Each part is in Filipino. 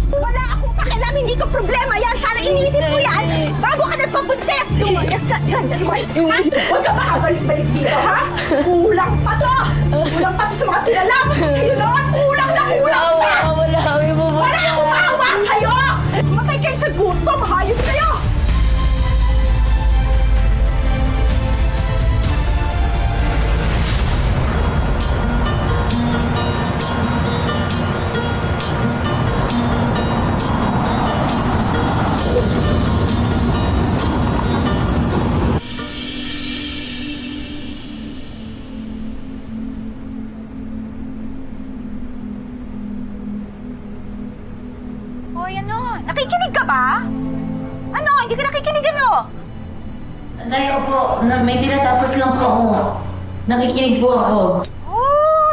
Wala akong pakialam, hindi ko problema yan. Sana inisip mo yan bago ka nagpabuntes. Lumayas ka dyan, lumayas ka. Huwag ka makabalik-balik dito, ha? Kulang pa to. Kulang pa to sa mga pinalaman ko sa'yo noon. Kulang na kulang pa. Wala akong maawa sa'yo. Matay kayo sa gutom, hayop kayo. Hoy, ano? Nakikinig ka ba? Ano? Hindi ka nakikinig, ano? Nay, opo. May tinatapos lang po ako. Nakikinig po ako. Oh!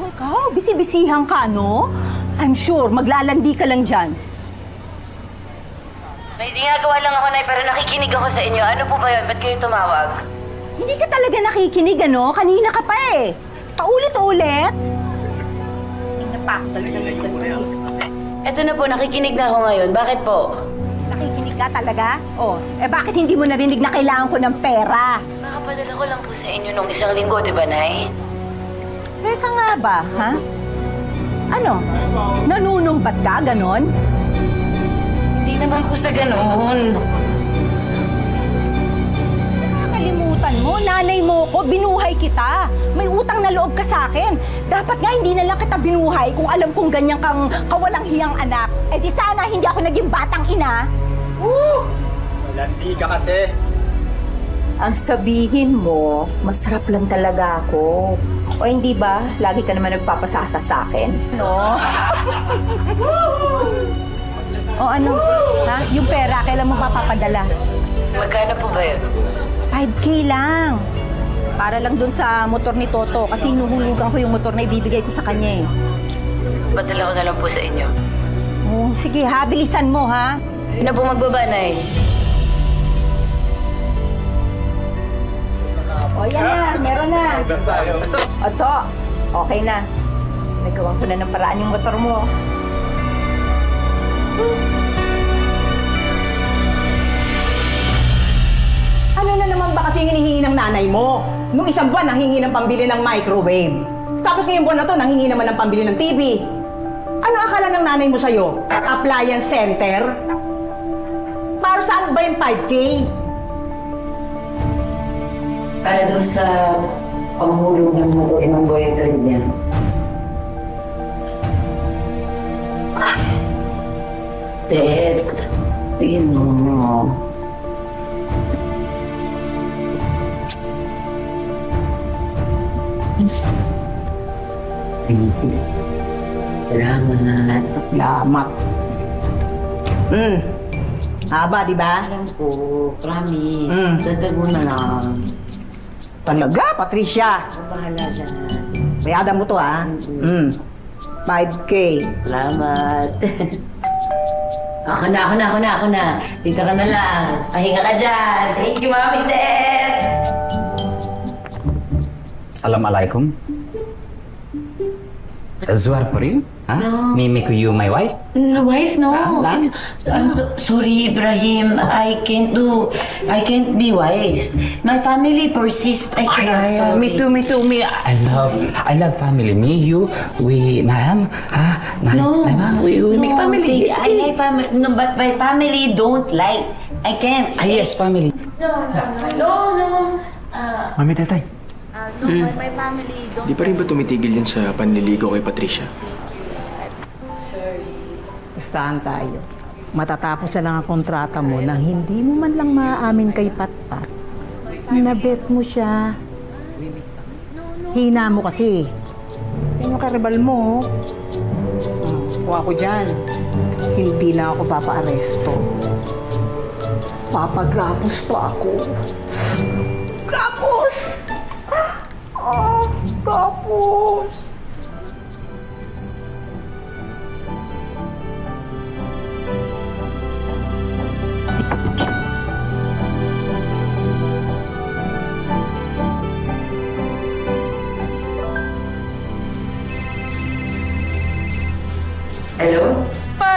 Ikaw, bisi-bisihan ka, no? I'm sure, maglalandi ka lang dyan. May ginagawa lang ako, Nay, pero nakikinig ako sa inyo. Ano po ba yun? Ba't kayo tumawag? Hindi ka talaga nakikinig, ano? Kanina ka pa eh. Paulit-ulit. Tingnan pa, talaga nagdalawang isip ako. Eto na po, nakikinig na ako ngayon. Bakit po? Nakikinig ka talaga? Oh, bakit hindi mo narinig na kailangan ko ng pera? Nakapadala ko lang po sa inyo nung isang linggo, di ba, Nay? Teka nga ba, ha? Ano? Nanunumbat ka, ganon? Hindi naman po sa ganoon. Nakakalimutan mo, nanay mo ko, binuhay kita. May utang na loob ka sa akin. Dapat nga hindi na lang kita binuhay kung alam kong ganyan kang kawalang hiyang anak. Eh di sana hindi ako naging batang ina. Landi ka kasi. Ang sabihin mo, masarap lang talaga ako. O hindi ba? Lagi ka naman nagpapasasa sa akin. No? O ano? Ha? Yung pera, kailan mo papapadala? Magkano po ba yun? 5K lang. Para lang dun sa motor ni Toto. Kasi hinuhulugan ko yung motor na ibibigay ko sa kanya eh. Padala ko na lang po sa inyo. Oh, sige ha, bilisan mo ha. Hindi na po magbaba, Nay. O yan na, meron na. Oto, okay na. Nagawa ko na ng paraan yung motor mo. Ano na naman ba kasi hinihingi ng nanay mo? Nung isang buwan, nanghingi ng pambili ng microwave. Tapos ngayong buwan na to, nanghingi naman ng pambili ng TV. Ano akala ng nanay mo sa'yo? Appliance center? Para saan ba yung 5K? Para doon sa panghulog ng motor ng boyfriend niya. Tess, bigyan mo. Salamat. Salamat. Haba, di ba? Alam ko, promise. Mm. Dadag mo na lang. Talaga, Patricia. Ako bahala dyan. Bayada mo to, ha? 5K. Salamat. Ako na. Dito ka na lang. Pahinga ka dyan. Thank you, Mami Ted. Assalamualaikum. Zuar for you? Huh? No. Me make you my wife? No, wife, no. Ah, that? I'm sorry, Ibrahim. I can't be wife. My family persists. I can't. Sorry. Me too. I love family. Me, you, we, Naam, No. Naam, we make family. I like family. No, but my family don't like. I can't. Yes, family. No. Mami, tatay. No, my family don't. Di pa rin ba tumitigil yan sa panliligaw kay Patricia? Bastahan tayo. Matatapos na lang ang kontrata mo nang hindi mo man lang maaamin kay Patpat. Nabet mo siya. Hina mo kasi. Yan yung karibal mo. Kuha ko dyan. Hindi na ako papa-aresto. Papagapos pa ako. Gapos! Gapos! Hello?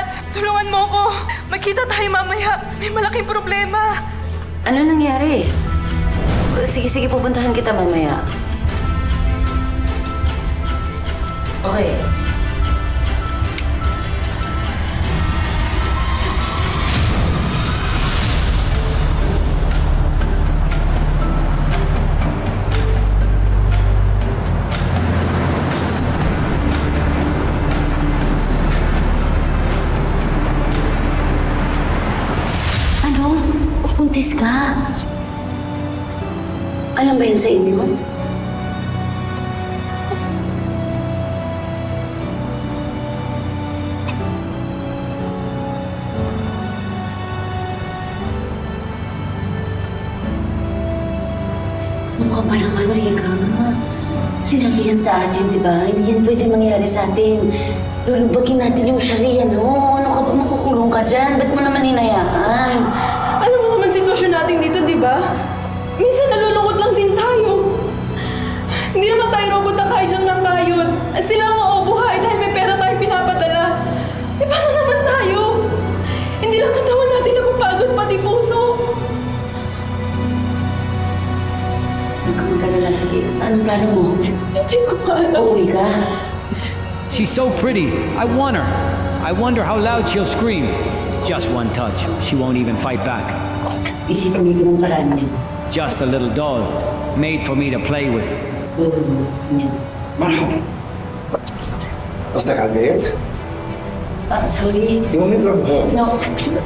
Pat, tulungan mo ko. Magkita tayo mamaya. May malaking problema. Ano nangyari? Sige, pupuntahan kita mamaya. Okay. Ano? Buntis ka? Alam ba yan sa inyo? Ano ka ba naman, Rika? Sinabi yan sa atin, di ba? Hindi yan pwede mangyari sa atin. Lulubagin natin yung Sharia, no? Ano ka ba, makukulong ka dyan? Ba't mo naman hinayaan? Alam mo naman sitwasyon natin dito, di ba? Minsan nalulungkot lang din tayo. Hindi naman tayo robot na kahit lang ng kayod. Sila ang maubuhay dahil may pera tayo pinapadala. E paano naman tayo? Hindi lang katawan natin napapagod pati puso. Huwag ka magkalala. Sige, anong plano mo? Hindi ko alam. Uuwi ka? She's so pretty. I want her. I wonder how loud she'll scream. Just one touch. She won't even fight back. Isipin dito ng paraan niya. Just a little doll, made for me to play with. Yan. Marhaba. Basta kagayat. Sorry. Di mo may trabaho. No.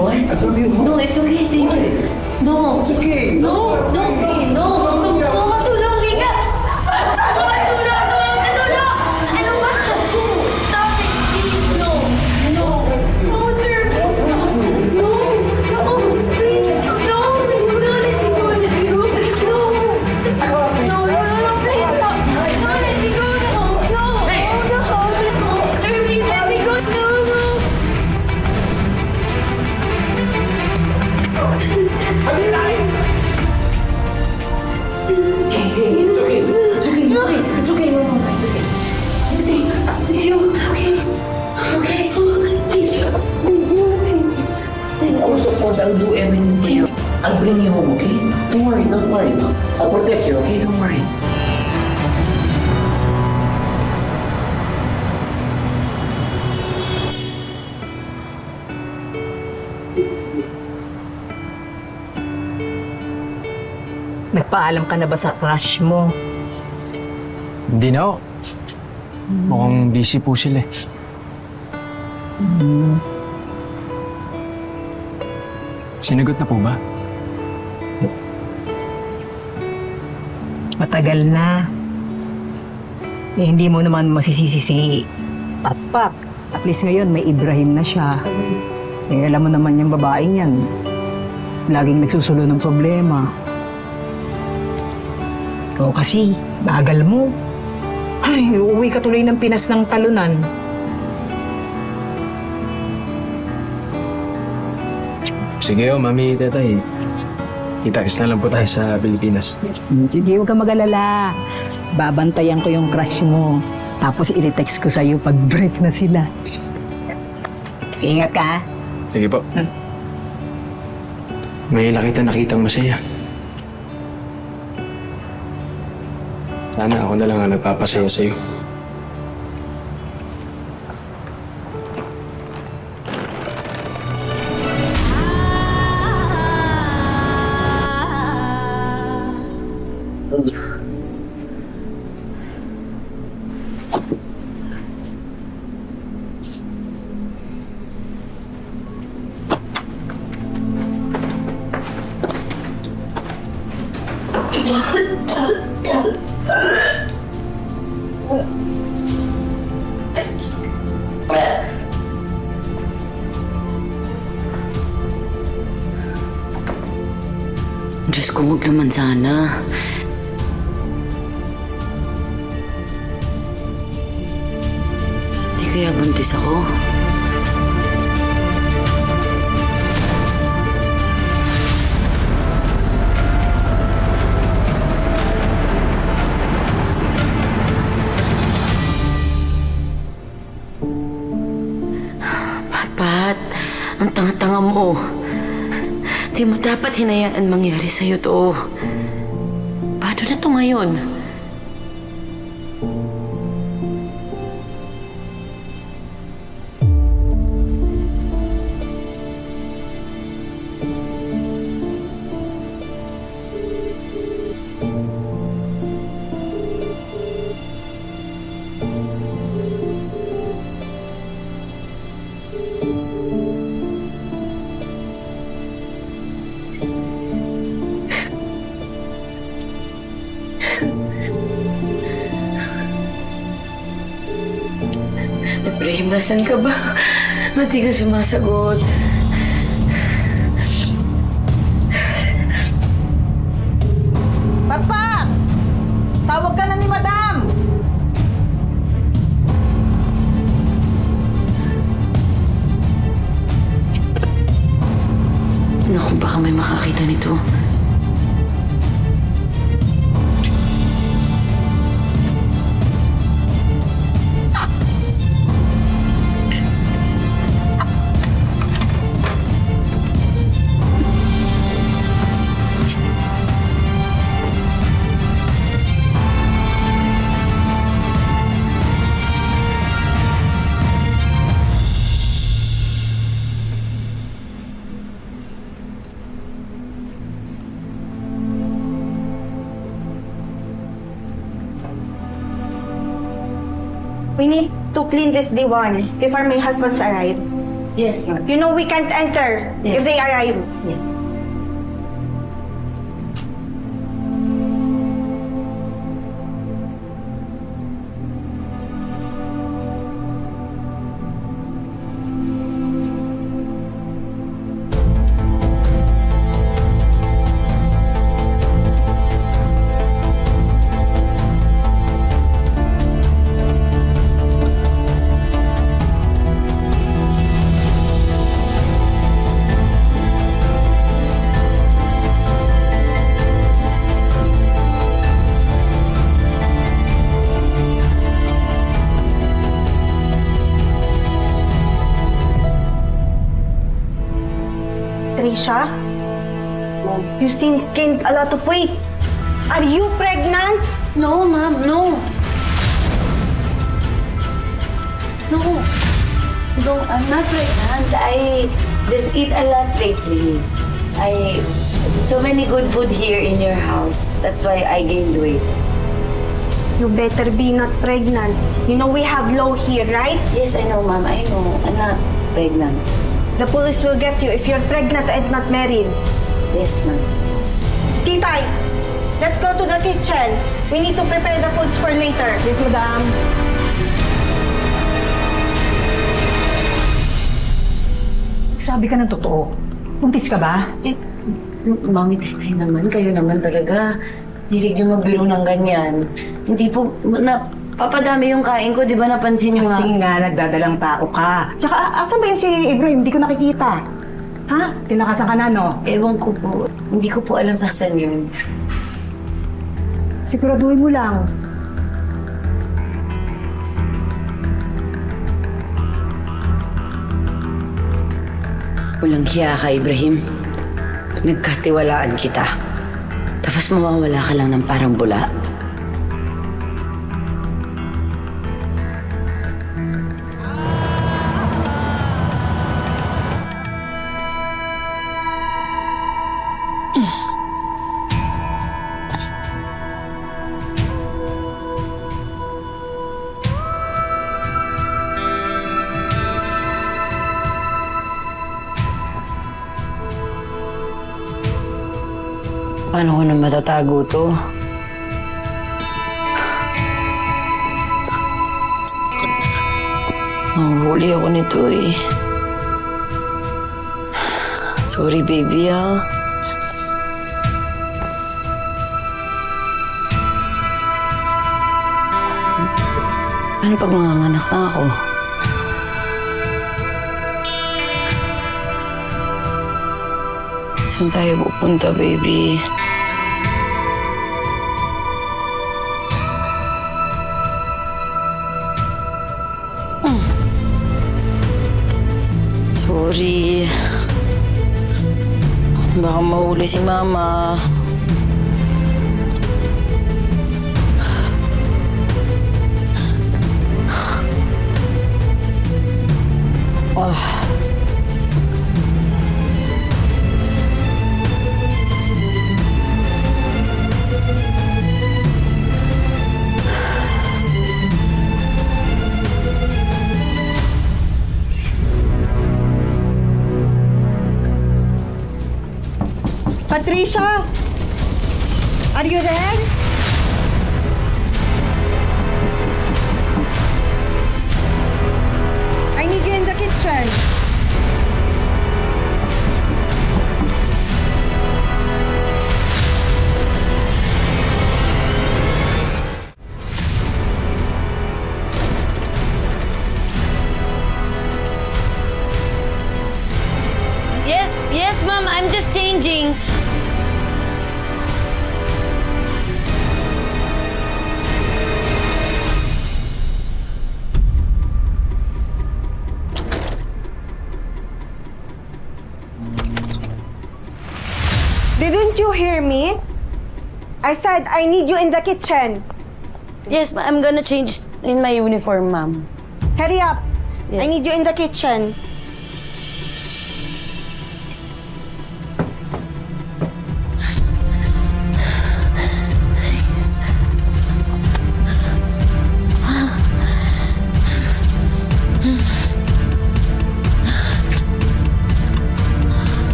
What? Katrabaho. No, it's okay. Thank you. No. It's okay. No. Matulong, Rika! Matulong! Ano ba? Stop it, please. No, sir. No, please. No, let me go. Please, no. No, please, stop. No, let me go. No. Sir, please, let me go. No. It's okay. It's okay. No, it's okay. It's you. Okay. Please. Of course, I'll do everything for you. I'll bring you home, okay? Don't worry. I'll protect you, okay? Don't worry. Nagpaalam ka na ba sa crush mo? Hindi na ho. Mukhang busy po sila eh. Sinagot na po ba? Matagal na. Hindi mo naman masisisi si Patpat. At least ngayon may Ibrahim na siya. Alam mo naman yung babaeng yan. Laging nagsusulo ng problema. O kasi, bagal mo. Ay, uuwi ka tuloy ng Pinas ng talunan. Sige ho, Mami, Tatay. Kita-kits na lang po tayo sa Pilipinas. Sige, huwag ka mag-alala. Babantayan ko yung crush mo. Tapos i-text ko sa'yo pag break na sila. Ingat ka, ha? Sige po. May nakitang masaya. Sana ako na lang ang nagpapasaya sa'yo. Diyos ko, wag naman sana. Di kaya buntis ako? Pat, lahat. Ang tanga-tanga mo. Di mo dapat hinayaan mangyari sa'yo to. Paano na to ngayon? Ibrahim, nasan ka ba? Ba't di ka sumasagot? Patpat! Tawag ka na ni Madam! Naku, baka may makakita nito. We need to clean this diwan before my husband's arrive. Yes, ma'am. You know we can't enter Yes. if they arrive. Yes. Trisha, you seem gained a lot of weight. Are you pregnant? No, ma'am, no. No. No, I'm not pregnant. I just eat a lot lately. So many good food here in your house. That's why I gained weight. You better be not pregnant. You know we have law here, right? Yes, I know, ma'am. I know. I'm not pregnant. The police will get you if you're pregnant and not married. Yes, ma'am. Titay, let's go to the kitchen. We need to prepare the foods for later. Yes, Madam. Sabi ka ng totoo. Buntis ka ba? Mami, Tetay naman. Kayo naman talaga. Hilig niyo magbiro ng ganyan. Hindi po, papadami yung kain ko. Di ba napansin niyo nga? Kasi nga, nagdadalang tao ka. Tsaka, asan ba yung si Ibrahim? Hindi ko nakikita. Ha? Tinakasan ka na, no? Ewan ko po. Hindi ko po alam saan yun. Siguraduhin mo lang. Walang hiya ka, Ibrahim. Nagkatiwalaan kita. Tapos mawawala ka lang ng parang bula. Paano ko na matatago to? Mahuli ako nito eh. Sorry, baby, ah. Ano pag manganganak na ako? Saan tayo pupunta, baby? Sorry. Baka mahuli si Mama. Patricia! Are you there? I need you in the kitchen. Yes, Mom. I'm just changing. Didn't you hear me? I said I need you in the kitchen. Yes, I'm gonna change in my uniform, Mom. Hurry up. Yes. I need you in the kitchen.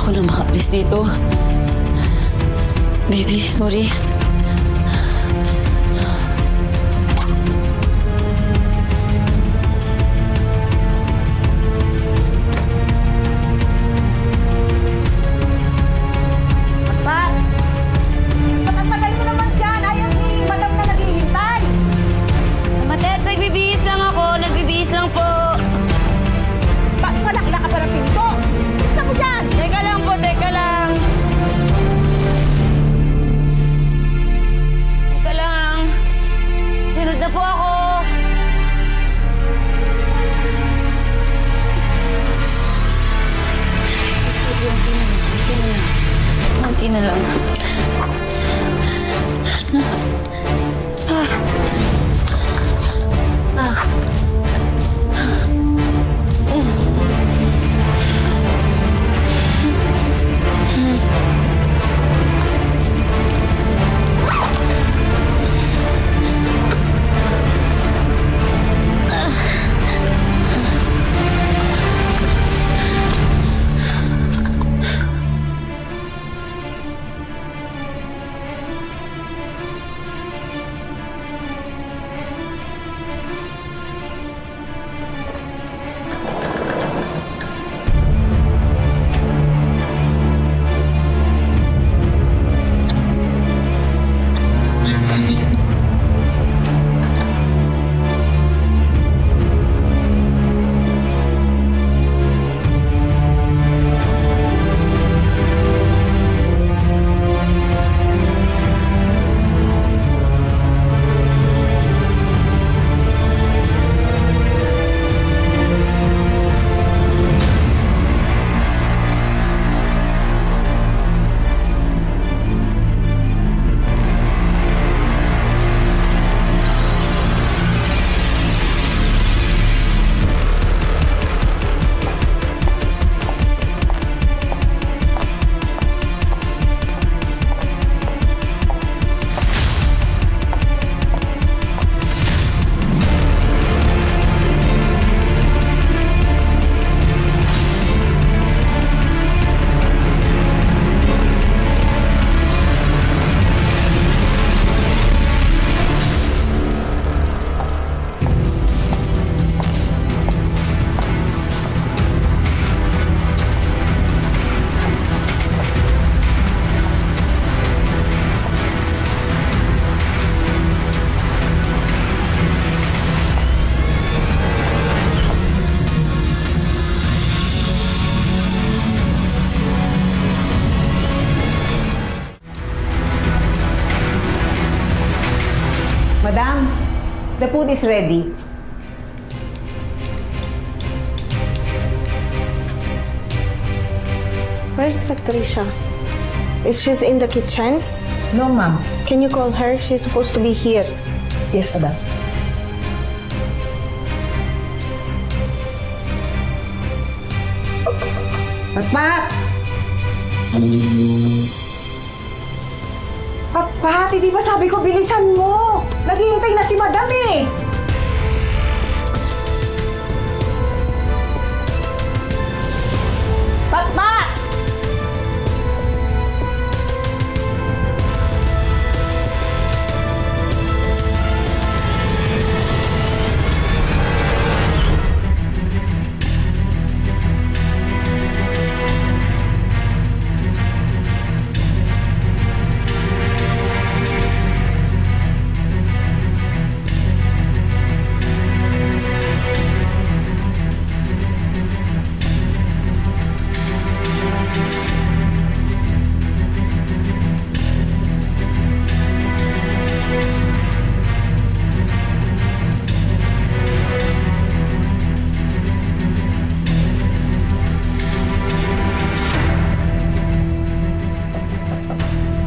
Ako na makaalis dito. Baby, sorry. Pat! Patatagal mo naman dyan. Ayaw ni madam na naghihintay. Matets, nagbibihis lang ako. Nagbibihis lang po. Bakit malakla ka pa ng pinto? Isa mo dyan! Teka lang po, teka lang. Madam, the food is ready. Where's Patricia? Is she in the kitchen? No, ma'am. Can you call her? She's supposed to be here. Yes, madam. Patpat! Patpat, hindi ba sabi ko bilisan mo? Naghihintay na si madam eh! Patpat!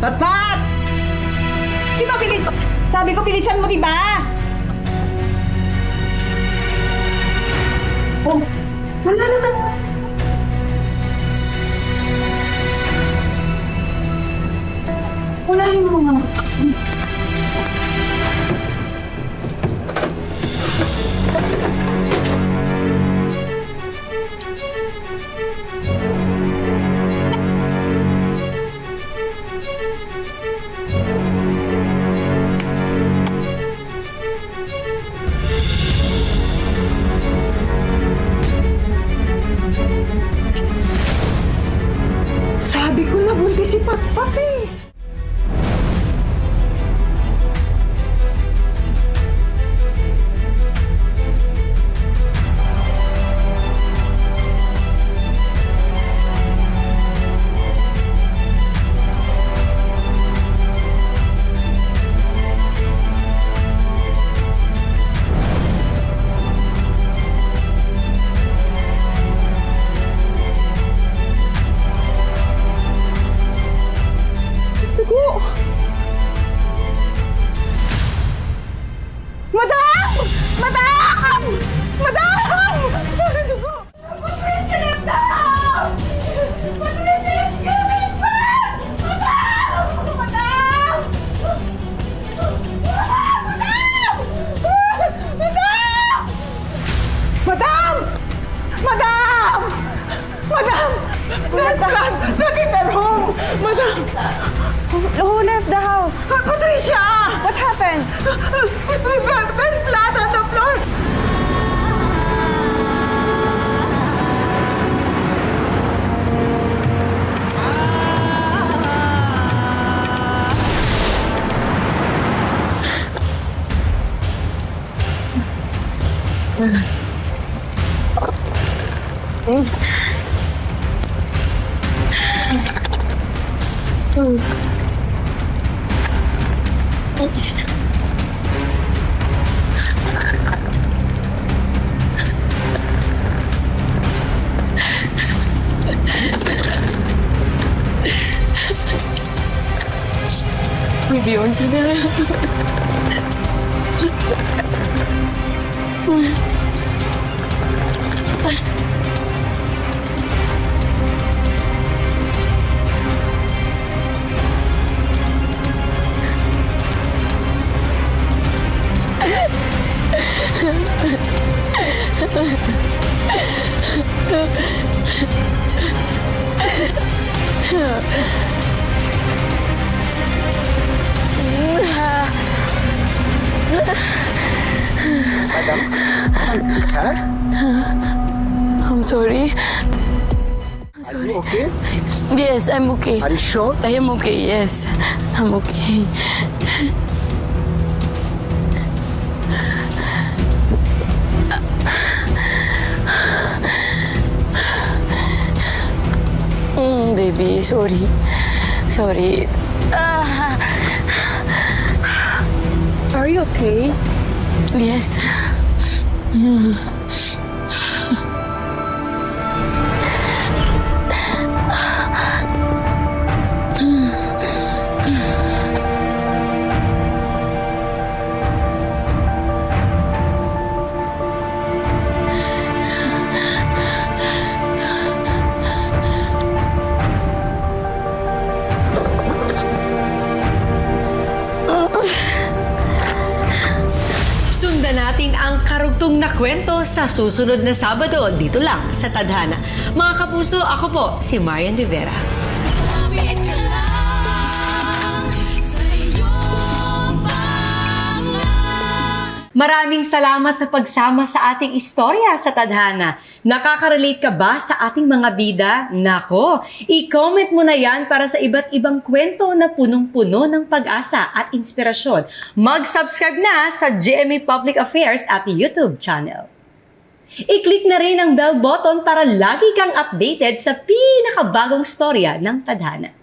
Patpat! Di ba bilis? Sabi ko bilisan mo, di ba? Oh, wala naman. Wala yung mga... Sabi ko na buntis si Patpat eh. Madam! Madam! Madam! Patricia left the house! Patricia is coming back! Madam! Madam! Madam! Madam! Madam! Madam! There's blood! Not in the room! Madam! Who left the house? Patricia! What happened? There's blood on the floor! Bigyan ka na. I'm sorry. Are you okay? Yes, I'm okay. Are you sure? I am okay, yes. I'm okay. Baby, sorry. Sorry. Are you you okay? Yes. Sundan natin ang karugtong na kwento sa susunod na Sabado dito lang sa Tadhana. Mga kapuso, ako po si Marian Rivera. Maraming salamat sa pagsama sa ating istorya sa Tadhana. Nakaka-relate ka ba sa ating mga bida? Nako, i-comment mo na yan para sa iba't ibang kwento na punong-puno ng pag-asa at inspirasyon. Mag-subscribe na sa GMA Public Affairs at YouTube channel. I-click na rin ang bell button para lagi kang updated sa pinakabagong storya ng Tadhana.